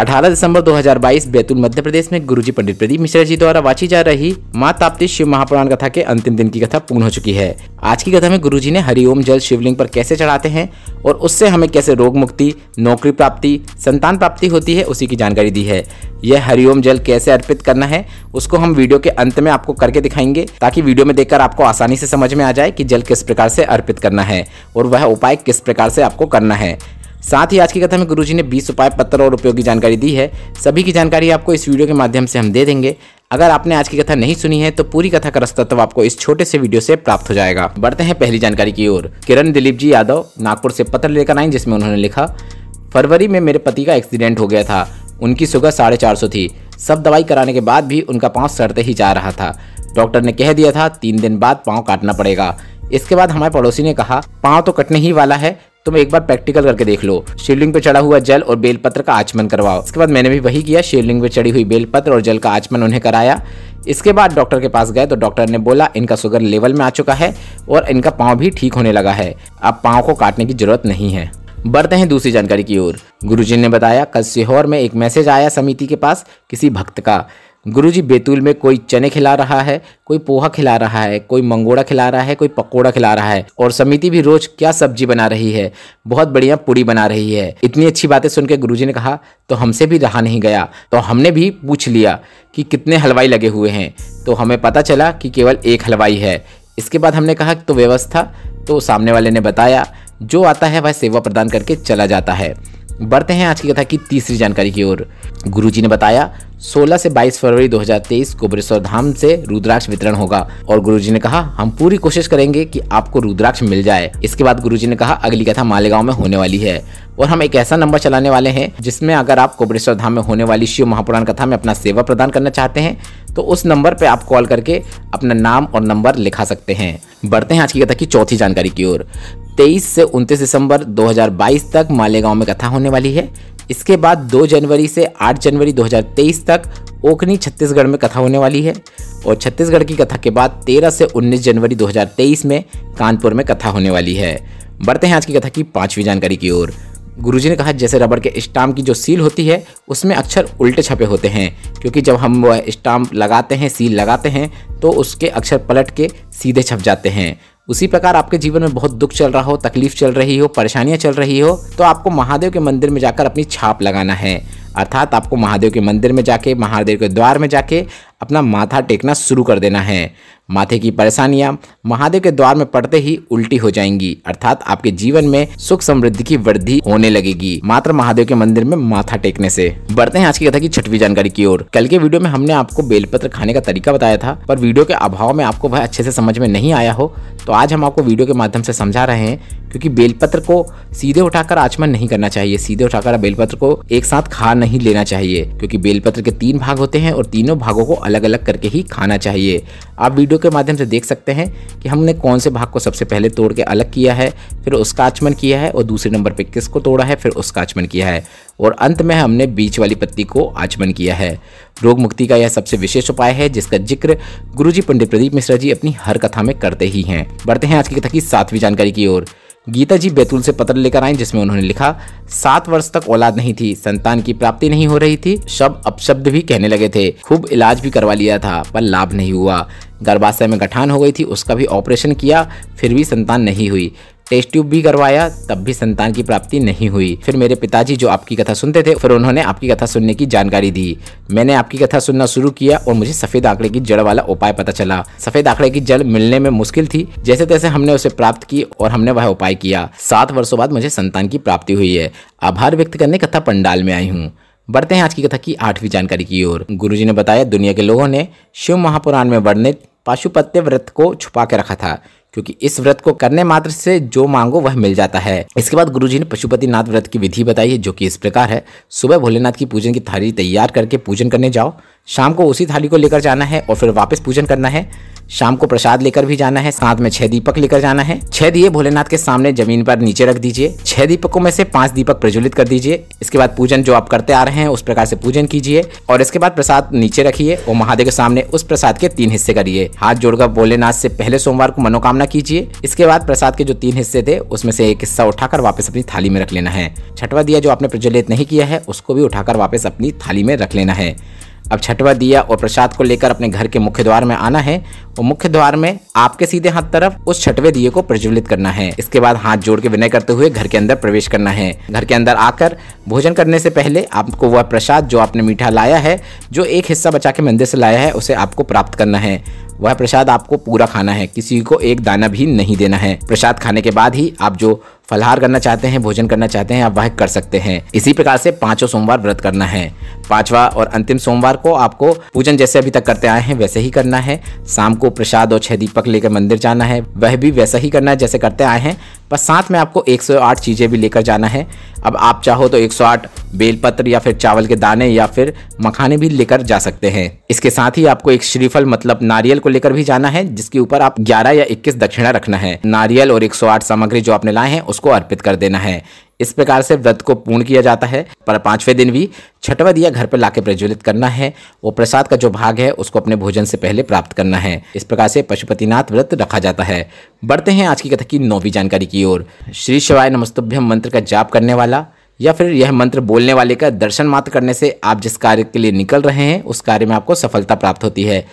18 दिसंबर 2022 बैतूल मध्य प्रदेश में गुरुजी पंडित प्रदीप मिश्रा जी द्वारा वाची जा रही मां ताप्ती शिव महापुराण कथा के अंतिम दिन की कथा पूर्ण हो चुकी है। आज की कथा में गुरुजी ने हरिओम जल शिवलिंग पर कैसे चढ़ाते हैं और उससे हमें कैसे रोग मुक्ति, नौकरी प्राप्ति, संतान प्राप्ति होती है, उसी की जानकारी दी है। यह हरिओम जल कैसे अर्पित करना है उसको हम वीडियो के अंत में आपको करके दिखाएंगे, ताकि वीडियो में देखकर आपको आसानी से समझ में आ जाए कि जल किस प्रकार से अर्पित करना है और वह उपाय किस प्रकार से आपको करना है। साथ ही आज की कथा में गुरुजी ने 20 उपाय पत्र और उपयोगी जानकारी दी है। सभी की जानकारी आपको इस वीडियो के माध्यम से हम दे देंगे। अगर आपने आज की कथा नहीं सुनी है तो पूरी कथा का रसतत्व आपको इस छोटे से वीडियो से प्राप्त हो जाएगा। बढ़ते हैं पहली जानकारी की ओर। किरण दिलीप जी यादव नागपुर से पत्र लेकर आई, जिसमें उन्होंने लिखा, फरवरी में मेरे पति का एक्सीडेंट हो गया था। उनकी शुगर 450 थी। सब दवाई कराने के बाद भी उनका पाँव सड़ते ही जा रहा था। डॉक्टर ने कह दिया था 3 दिन बाद पाँव काटना पड़ेगा। इसके बाद हमारे पड़ोसी ने कहा, पाँव तो कटने ही वाला है, तुम एक बार प्रैक्टिकल करके देख लो। शिवलिंग पे चढ़ा हुआ जल और बेलपत्र का आचमन करवाओ। इसके बाद मैंने भी वही किया। शिवलिंग पे चढ़ी हुई बेलपत्र और जल का आचमन उन्हें कराया। इसके बाद डॉक्टर के पास गए तो डॉक्टर ने बोला इनका शुगर लेवल में आ चुका है और इनका पाँव भी ठीक होने लगा है। अब पाँव को काटने की जरूरत नहीं है। बढ़ते हैं दूसरी जानकारी की ओर। गुरुजी ने बताया, कल सीहोर में एक मैसेज आया समिति के पास किसी भक्त का। गुरुजी बैतूल में कोई चने खिला रहा है, कोई पोहा खिला रहा है, कोई मंगोड़ा खिला रहा है, कोई पकोड़ा खिला रहा है और समिति भी रोज क्या सब्जी बना रही है, बहुत बढ़िया पूड़ी बना रही है। इतनी अच्छी बातें सुनकर गुरुजी ने कहा तो हमसे भी रहा नहीं गया, तो हमने भी पूछ लिया कि कितने हलवाई लगे हुए हैं, तो हमें पता चला कि केवल एक हलवाई है। इसके बाद हमने कहा तो व्यवस्था, तो सामने वाले ने बताया जो आता है वह सेवा प्रदान करके चला जाता है। बढ़ते हैं आज की कथा की तीसरी जानकारी की ओर। गुरुजी ने बताया 16 से 22 फरवरी 2023 कोबरेश्वर धाम से रुद्राक्ष वितरण होगा और गुरुजी ने कहा हम पूरी कोशिश करेंगे कि आपको रुद्राक्ष मिल जाए। इसके बाद गुरुजी ने कहा अगली कथा मालेगांव में होने वाली है और हम एक ऐसा नंबर चलाने वाले हैं जिसमें अगर आप कोबरेश्वर धाम में होने वाली शिव महापुराण कथा में अपना सेवा प्रदान करना चाहते हैं तो उस नंबर पर आप कॉल करके अपना नाम और नंबर लिखा सकते हैं। बढ़ते हैं आज की कथा की चौथी जानकारी की ओर। 23 से 29 दिसंबर 2022 तक मालेगांव में कथा होने वाली है। इसके बाद 2 जनवरी से 8 जनवरी 2023 तक ओखनी छत्तीसगढ़ में कथा होने वाली है और छत्तीसगढ़ की कथा के बाद 13 से 19 जनवरी 2023 में कानपुर में कथा होने वाली है। बढ़ते हैं आज की कथा की पांचवी जानकारी की ओर। गुरुजी ने कहा जैसे रबड़ के स्टाम्प की जो सील होती है उसमें अक्षर उल्टे छपे होते हैं, क्योंकि जब हम वह स्टाम्प लगाते हैं, सील लगाते हैं तो उसके अक्षर पलट के सीधे छप जाते हैं। उसी प्रकार आपके जीवन में बहुत दुख चल रहा हो, तकलीफ चल रही हो, परेशानियां चल रही हो तो आपको महादेव के मंदिर में जाकर अपनी छाप लगाना है। अर्थात आपको महादेव के मंदिर में जाके, महादेव के द्वार में जाके अपना माथा टेकना शुरू कर देना है। माथे की परेशानियां महादेव के द्वार में पड़ते ही उल्टी हो जाएंगी, अर्थात आपके जीवन में सुख समृद्धि की वृद्धि होने लगेगी मात्र महादेव के मंदिर में माथा टेकने से। बढ़ते हैं आज की कथा की छठवीं जानकारी की ओर। कल के वीडियो में हमने आपको बेलपत्र खाने का तरीका बताया था, पर वीडियो के अभाव में आपको वह अच्छे से समझ में नहीं आया हो तो आज हम आपको वीडियो के माध्यम से समझा रहे हैं, क्योंकि बेलपत्र को सीधे उठाकर आचमन नहीं करना चाहिए। सीधे उठाकर बेलपत्र को एक साथ खा नहीं लेना चाहिए, क्योंकि बेलपत्र के 3 भाग होते हैं और तीनों भागों को अलग अलग करके ही खाना चाहिए। आप वीडियो के माध्यम से देख सकते हैं कि हमने कौन से भाग को सबसे पहले तोड़ के अलग किया है, फिर उसका आचमन किया है और दूसरे नंबर पे किसको तोड़ा है, फिर उसका आचमन किया है और अंत में हमने बीच वाली पत्ती को आचमन किया है। रोग मुक्ति का यह सबसे विशेष उपाय है जिसका जिक्र गुरुजी पंडित प्रदीप मिश्रा जी अपनी हर कथा में करते ही हैं। बढ़ते हैं आज की कथा की 7वीं जानकारी की ओर। गीता जी बैतूल से पत्र लेकर आए, जिसमें उन्होंने लिखा 7 वर्ष तक औलाद नहीं थी, संतान की प्राप्ति नहीं हो रही थी, शब्द अपशब्द भी कहने लगे थे, खूब इलाज भी करवा लिया था पर लाभ नहीं हुआ। गर्भाशय में गठान हो गई थी, उसका भी ऑपरेशन किया फिर भी संतान नहीं हुई। टेस्ट ट्यूब भी करवाया तब भी संतान की प्राप्ति नहीं हुई। फिर मेरे पिताजी जो आपकी कथा सुनते थे, फिर उन्होंने आपकी कथा सुनने की जानकारी दी। मैंने आपकी कथा सुनना शुरू किया और मुझे सफेद आंकड़े की जड़ वाला उपाय पता चला। सफेद आंकड़े की जड़ मिलने में मुश्किल थी, जैसे तैसे हमने उसे प्राप्त की और हमने वह उपाय किया। 7 वर्षों बाद मुझे संतान की प्राप्ति हुई है। आभार व्यक्त करने कथा पंडाल में आई हूँ। बढ़ते हैं आज की कथा की 8वीं जानकारी की ओर। गुरुजी ने बताया दुनिया के लोगों ने शिव महापुराण में वर्णित पाशुपत्य व्रत को छुपा के रखा था, क्योंकि इस व्रत को करने मात्र से जो मांगो वह मिल जाता है। इसके बाद गुरुजी ने पशुपतिनाथ व्रत की विधि बताई है, जो कि इस प्रकार है। सुबह भोलेनाथ की पूजन की थाली तैयार करके पूजन करने जाओ। शाम को उसी थाली को लेकर जाना है और फिर वापस पूजन करना है। शाम को प्रसाद लेकर भी जाना है, साथ में 6 दीपक लेकर जाना है। 6 दिए भोलेनाथ के सामने जमीन पर नीचे रख दीजिए। 6 दीपकों में से 5 दीपक प्रज्वलित कर दीजिए। इसके बाद पूजन जो आप करते आ रहे हैं उस प्रकार से पूजन कीजिए और इसके बाद प्रसाद नीचे रखिए और महादेव के सामने उस प्रसाद के 3 हिस्से करिए। हाथ जोड़कर भोलेनाथ से पहले सोमवार को मनोकामना कीजिए। इसके बाद प्रसाद के जो 3 हिस्से थे उसमें से एक हिस्सा उठाकर वापस अपनी थाली में रख लेना है। छठवां दिया जो आपने प्रज्वलित नहीं किया है उसको भी उठाकर वापस अपनी थाली में रख लेना है। अब छठवां दिया और प्रसाद को लेकर अपने घर के मुख्य द्वार में आना है और मुख्य द्वार में आपके सीधे हाथ तरफ उस छठवें दिए को प्रज्वलित करना है। इसके बाद हाथ जोड़ के विनय करते हुए घर के अंदर प्रवेश करना है। घर के अंदर आकर भोजन करने से पहले आपको वह प्रसाद जो आपने मीठा लाया है, जो एक हिस्सा बचा के मंदिर से लाया है, उसे आपको प्राप्त करना है। वह प्रसाद आपको पूरा खाना है, किसी को एक दाना भी नहीं देना है। प्रसाद खाने के बाद ही आप जो फलाहार करना चाहते हैं, भोजन करना चाहते हैं, आप वह कर सकते हैं। इसी प्रकार से 5 सोमवार व्रत करना है। 5वां और अंतिम सोमवार को आपको पूजन जैसे अभी तक करते आए हैं वैसे ही करना है। शाम को प्रसाद और 6 दीपक लेकर मंदिर जाना है, वह भी वैसा ही करना है जैसे करते आए हैं, बस साथ में आपको 108 चीजें भी लेकर जाना है। अब आप चाहो तो 108 बेलपत्र या फिर चावल के दाने या फिर मखाने भी लेकर जा सकते हैं। इसके साथ ही आपको एक श्रीफल मतलब नारियल को लेकर भी जाना है, जिसके ऊपर आप 11 या 21 दक्षिणा रखना है। नारियल और 108 सामग्री जो आपने लाए हैं उसको अर्पित कर देना है। इस प्रकार से व्रत को पूर्ण किया जाता है। पर 5वें दिन भी छठवां दिया घर पर लाके प्रज्वलित करना है। वो प्रसाद का जो भाग है उसको अपने भोजन से पहले प्राप्त करना है। इस प्रकार से पशुपतिनाथ व्रत रखा जाता है। बढ़ते हैं आज की कथा की 9वीं जानकारी की ओर। श्री शिवाय नमस्तुभ्यम मंत्र का जाप करने वाला या फिर यह मंत्र बोलने वाले का दर्शन मात्र करने से आप जिस कार्य के लिए निकल रहे हैं उस कार्य में आपको सफलता प्राप्त होती है।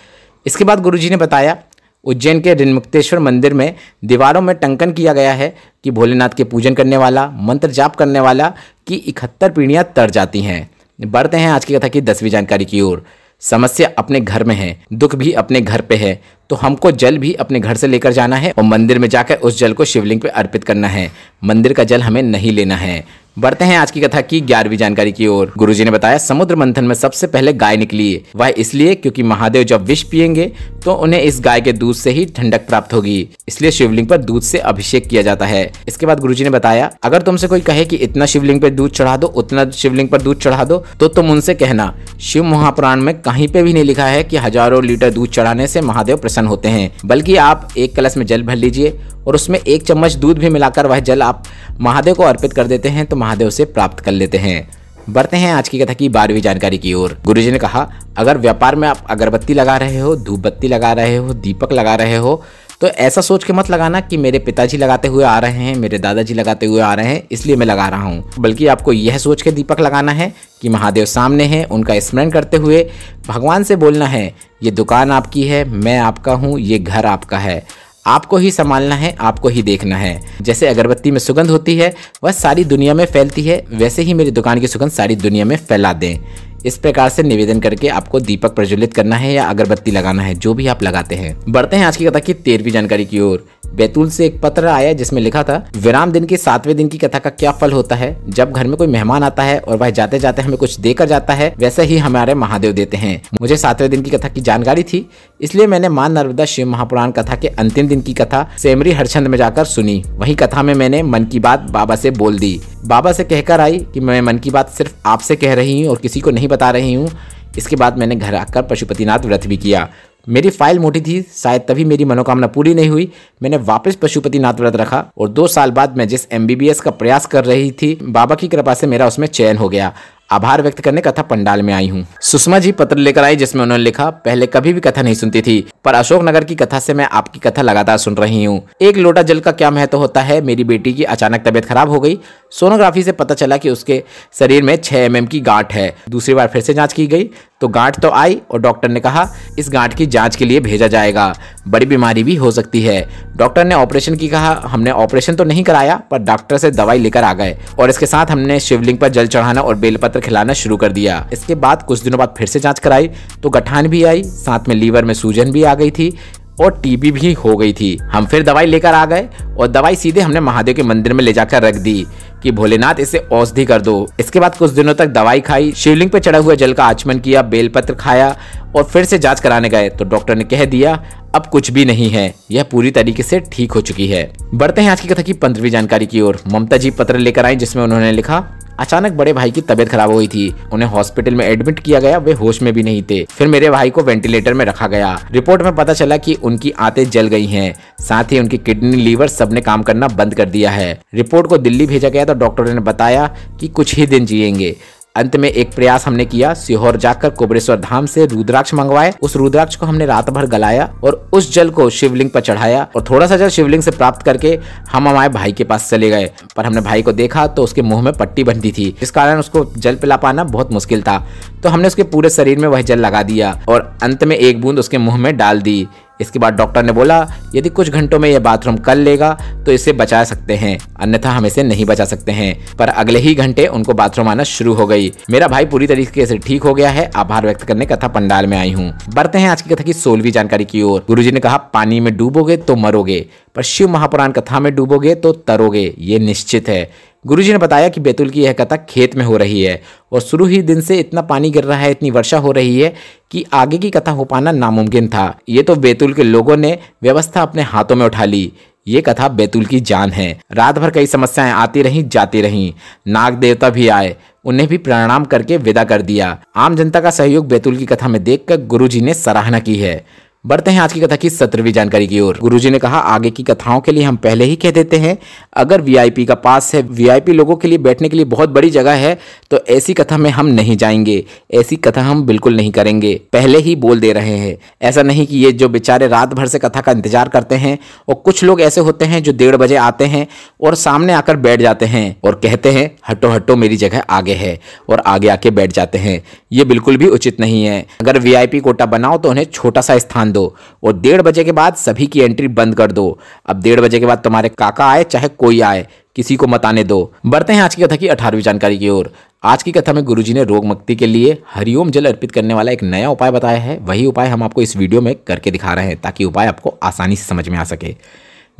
इसके बाद गुरुजी ने बताया उज्जैन के ऋणमुक्तेश्वर मंदिर में दीवारों में टंकन किया गया है कि भोलेनाथ के पूजन करने वाला, मंत्र जाप करने वाला की 71 पीढ़ियां तर जाती हैं। बढ़ते हैं आज की कथा की 10वीं जानकारी की ओर। समस्या अपने घर में है, दुख भी अपने घर पे है, तो हमको जल भी अपने घर से लेकर जाना है और मंदिर में जाकर उस जल को शिवलिंग पे अर्पित करना है। मंदिर का जल हमें नहीं लेना है। बढ़ते हैं आज की कथा की 11वीं जानकारी की ओर। गुरुजी ने बताया समुद्र मंथन में सबसे पहले गाय निकली। वह इसलिए क्योंकि महादेव जब विष पिएंगे तो उन्हें इस गाय के दूध से ही ठंडक प्राप्त होगी, इसलिए शिवलिंग पर दूध से अभिषेक किया जाता है। इसके बाद गुरुजी ने बताया अगर तुमसे कोई कहे कि इतना शिवलिंग पर दूध चढ़ा दो, उतना शिवलिंग पर दूध चढ़ा दो, तो तुम उनसे कहना शिव महापुराण में कहीं पे भी नहीं लिखा है कि हजारों लीटर दूध चढ़ाने से महादेव प्रसन्न होते हैं, बल्कि आप एक कलश में जल भर लीजिए और उसमें 1 चम्मच दूध भी मिलाकर वह जल आप महादेव को अर्पित कर देते हैं तो महादेव से प्राप्त कर लेते हैं। बढ़ते हैं आज की कथा की 12वीं जानकारी की ओर। गुरुजी ने कहा अगर व्यापार में आप अगरबत्ती लगा रहे हो, धूप बत्ती लगा रहे हो, दीपक लगा रहे हो, तो ऐसा सोच के मत लगाना कि मेरे पिताजी लगाते हुए आ रहे हैं, मेरे दादाजी लगाते हुए आ रहे हैं इसलिए मैं लगा रहा हूँ, बल्कि आपको यह सोच के दीपक लगाना है कि महादेव सामने हैं, उनका स्मरण करते हुए भगवान से बोलना है ये दुकान आपकी है, मैं आपका हूँ, ये घर आपका है, आपको ही संभालना है, आपको ही देखना है। जैसे अगरबत्ती में सुगंध होती है वह सारी दुनिया में फैलती है, वैसे ही मेरी दुकान की सुगंध सारी दुनिया में फैला दें। इस प्रकार से निवेदन करके आपको दीपक प्रज्वलित करना है या अगरबत्ती लगाना है, जो भी आप लगाते हैं। बढ़ते हैं आज की कथा की 13वीं जानकारी की ओर। बैतूल से एक पत्र आया जिसमें लिखा था विराम दिन के 7वें दिन की कथा का क्या फल होता है। जब घर में कोई मेहमान आता है और वह जाते जाते हमें कुछ देकर जाता है, वैसे ही हमारे महादेव देते हैं। मुझे 7वें दिन की कथा की जानकारी थी, इसलिए मैंने मां नर्मदा शिव महापुराण कथा के अंतिम दिन की कथा सेमरी हरचंद में जाकर सुनी। वही कथा में मैंने मन की बात बाबा से बोल दी। बाबा से कहकर आई कि मैं मन की बात सिर्फ आपसे कह रही हूँ और किसी को नहीं बता रही हूँ। इसके बाद मैंने घर आकर पशुपतिनाथ व्रत भी किया। मेरी फाइल मोटी थी, शायद तभी मेरी मनोकामना पूरी नहीं हुई। मैंने वापस पशुपतिनाथ व्रत रखा और 2 साल बाद मैं जिस MBBS का प्रयास कर रही थी, बाबा की कृपा से मेरा उसमें चयन हो गया। आभार व्यक्त करने कथा पंडाल में आई हूँ। सुषमा जी पत्र लेकर आई जिसमें उन्होंने लिखा पहले कभी भी कथा नहीं सुनती थी, पर अशोकनगर की कथा से मैं आपकी कथा लगातार सुन रही हूँ। 1 लोटा जल का क्या महत्व होता है। मेरी बेटी की अचानक तबीयत खराब हो गई। सोनोग्राफी से पता चला कि उसके शरीर में 6 mm की गांठ है। दूसरी बार फिर से जांच की गई तो गांठ तो आई और डॉक्टर ने कहा इस गांठ की जांच के लिए भेजा जाएगा, बड़ी बीमारी भी हो सकती है। डॉक्टर ने ऑपरेशन की कहा। हमने ऑपरेशन तो नहीं कराया, पर डॉक्टर से दवाई लेकर आ गए और इसके साथ हमने शिवलिंग पर जल चढ़ाना और बेलपत्र खिलाना शुरू कर दिया। इसके बाद कुछ दिनों बाद फिर से जांच कराई तो गठान भी आई, साथ में लीवर में सूजन भी आ गई थी और TB भी हो गई थी। हम फिर दवाई लेकर आ गए और दवाई सीधे हमने महादेव के मंदिर में ले जाकर रख दी कि भोलेनाथ इसे औषधि कर दो। इसके बाद कुछ दिनों तक दवाई खाई, शिवलिंग पे चढ़ा हुआ जल का आचमन किया, बेलपत्र खाया और फिर से जांच कराने गए तो डॉक्टर ने कह दिया अब कुछ भी नहीं है, यह पूरी तरीके से ठीक हो चुकी है। बढ़ते हैं आज की कथा की 15वीं जानकारी की ओर। ममता जी पत्र लेकर आई जिसमें उन्होंने लिखा अचानक बड़े भाई की तबीयत खराब हुई थी, उन्हें हॉस्पिटल में एडमिट किया गया, वे होश में भी नहीं थे। फिर मेरे भाई को वेंटिलेटर में रखा गया। रिपोर्ट में पता चला कि उनकी आंतें जल गई हैं, साथ ही उनकी किडनी, लीवर सब ने काम करना बंद कर दिया है। रिपोर्ट को दिल्ली भेजा गया तो डॉक्टरों ने बताया कि कुछ ही दिन जिएंगे। अंत में एक प्रयास हमने किया, सीहोर जाकर कुबेरेश्वर धाम से रुद्राक्ष मंगवाए। उस रुद्राक्ष को हमने रात भर गलाया और उस जल को शिवलिंग पर चढ़ाया और थोड़ा सा जल शिवलिंग से प्राप्त करके हम हमारे भाई के पास चले गए। पर हमने भाई को देखा तो उसके मुंह में पट्टी बंधी थी, जिस कारण उसको जल पिला पाना बहुत मुश्किल था। तो हमने उसके पूरे शरीर में वह जल लगा दिया और अंत में एक बूंद उसके मुंह में डाल दी। इसके बाद डॉक्टर ने बोला यदि कुछ घंटों में यह बाथरूम कर लेगा तो इसे बचा सकते हैं, अन्यथा हम इसे नहीं बचा सकते हैं। पर अगले ही घंटे उनको बाथरूम आना शुरू हो गई। मेरा भाई पूरी तरीके से ठीक हो गया है। आभार व्यक्त करने कथा पंडाल में आई हूँ। बढ़ते हैं आज की कथा की 16वीं जानकारी की ओर। गुरुजी ने कहा पानी में डूबोगे तो मरोगे, पर शिव महापुराण कथा में डूबोगे तो तरोगे, ये निश्चित है। गुरुजी ने बताया कि बैतूल की यह कथा खेत में हो रही है और शुरू ही दिन से इतना पानी गिर रहा है, इतनी वर्षा हो रही है कि आगे की कथा हो पाना नामुमकिन था। ये तो बैतूल के लोगों ने व्यवस्था अपने हाथों में उठा ली। ये कथा बैतूल की जान है। रात भर कई समस्याएं आती रहीं जाती रहीं। नाग देवता भी आए, उन्हें भी प्रणाम करके विदा कर दिया। आम जनता का सहयोग बैतूल की कथा में देखकर गुरुजी ने सराहना की है। बढ़ते हैं आज की कथा की 17वीं जानकारी की ओर। गुरुजी ने कहा आगे की कथाओं के लिए हम पहले ही कह देते हैं, अगर वीआईपी का पास है, वीआईपी लोगों के लिए बैठने के लिए बहुत बड़ी जगह है, तो ऐसी कथा में हम नहीं जाएंगे, ऐसी कथा हम बिल्कुल नहीं करेंगे, पहले ही बोल दे रहे हैं। ऐसा नहीं कि ये जो बेचारे रात भर से कथा का इंतजार करते हैं, और कुछ लोग ऐसे होते हैं जो 1:30 बजे आते हैं और सामने आकर बैठ जाते हैं और कहते हैं हटो हटो मेरी जगह आगे है, और आगे आके बैठ जाते हैं। ये बिल्कुल भी उचित नहीं है। अगर वीआईपी कोटा बनाओ तो उन्हें छोटा सा स्थान दो और 1:30 बजे के बाद सभी की एंट्री बंद कर दो। अब 1:30 बजे के बाद तुम्हारे काका आए चाहे कोई आए, किसी को मत आने दो। बढ़ते हैं आज की कथा की 18वीं जानकारी की ओर। आज की कथा में गुरुजी ने रोग मुक्ति के लिए हरिओम जल अर्पित करने वाला एक नया उपाय बताया है। वही उपाय हम आपको इस वीडियो में करके दिखा रहे हैं ताकि उपाय आपको आसानी से समझ में आ सके।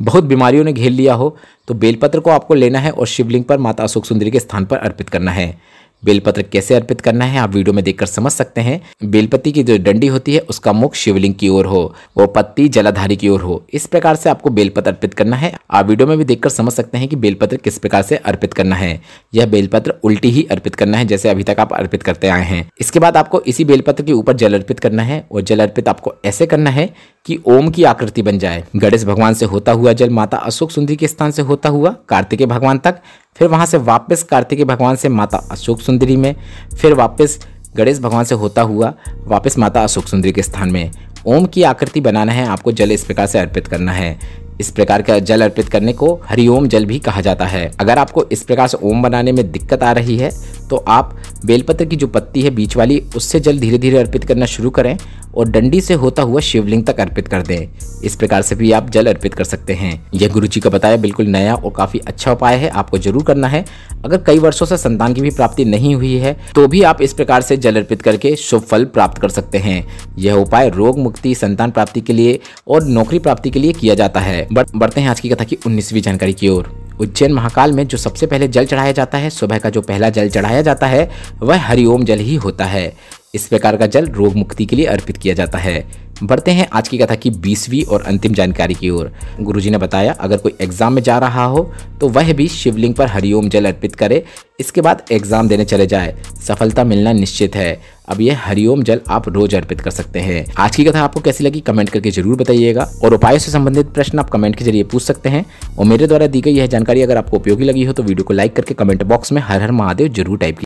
बहुत बीमारियों ने घेर लिया हो तो बेलपत्र को आपको लेना है और शिवलिंग पर माता अशोक सुंदरी के स्थान पर अर्पित करना है। बेलपत्र कैसे अर्पित करना है आप वीडियो में देखकर समझ सकते हैं। बेलपत्ती की जो डंडी होती है उसका मुख शिवलिंग की ओर हो और पत्ती जलाधारी की ओर हो। इस प्रकार से आपको बेलपत्र अर्पित करना है। आप वीडियो में भी देखकर समझ सकते हैं कि बेलपत्र किस प्रकार से अर्पित करना है। यह बेलपत्र उल्टी ही अर्पित करना है जैसे अभी तक आप अर्पित करते आए हैं। इसके बाद आपको इसी बेलपत्र के ऊपर जल अर्पित करना है और जल अर्पित आपको ऐसे करना है कि ओम की आकृति बन जाए। गणेश भगवान से होता हुआ जल माता अशोक सुंदरी के स्थान से होता हुआ कार्तिकेय भगवान तक, फिर वहां से वापस कार्तिकेय भगवान से माता अशोक सुंदरी में, फिर वापस गणेश भगवान से होता हुआ वापस माता अशोक सुंदरी के स्थान में। ओम की आकृति बनाना है आपको, जल इस प्रकार से अर्पित करना है। इस प्रकार का जल अर्पित करने को हरिओम जल भी कहा जाता है। अगर आपको इस प्रकार से ओम बनाने में दिक्कत आ रही है तो आप बेलपत्र की जो पत्ती है बीच वाली उससे जल धीरे धीरे अर्पित करना शुरू करें और डंडी से होता हुआ शिवलिंग तक अर्पित कर दें। इस प्रकार से भी आप जल अर्पित कर सकते हैं। यह गुरुजी का बताया बिल्कुल नया और काफी अच्छा उपाय है, आपको जरूर करना है। अगर कई वर्षों से संतान की भी प्राप्ति नहीं हुई है तो भी आप इस प्रकार से जल अर्पित करके शुभ फल प्राप्त कर सकते हैं। यह उपाय रोग मुक्ति, संतान प्राप्ति के लिए और नौकरी प्राप्ति के लिए किया जाता है। बढ़ते हैं आज की कथा की 19वीं जानकारी की ओर। उज्जैन महाकाल में जो सबसे पहले जल चढ़ाया जाता है, सुबह का जो पहला जल चढ़ाया जाता है वह हरिओम जल ही होता है। इस प्रकार का जल रोग मुक्ति के लिए अर्पित किया जाता है। बढ़ते हैं आज की कथा की 20वीं और अंतिम जानकारी की ओर। गुरुजी ने बताया अगर कोई एग्जाम में जा रहा हो तो वह भी शिवलिंग पर हरिओम जल अर्पित करे, इसके बाद एग्जाम देने चले जाए, सफलता मिलना निश्चित है। अब यह हरिओम जल आप रोज अर्पित कर सकते हैं। आज की कथा आपको कैसी लगी कमेंट करके जरूर बताइएगा और उपायों से संबंधित प्रश्न आप कमेंट के जरिए पूछ सकते हैं। और मेरे द्वारा दी गई यह जानकारी अगर आपको उपयोगी लगी हो तो वीडियो को लाइक करके कमेंट बॉक्स में हर हर महादेव जरूर टाइप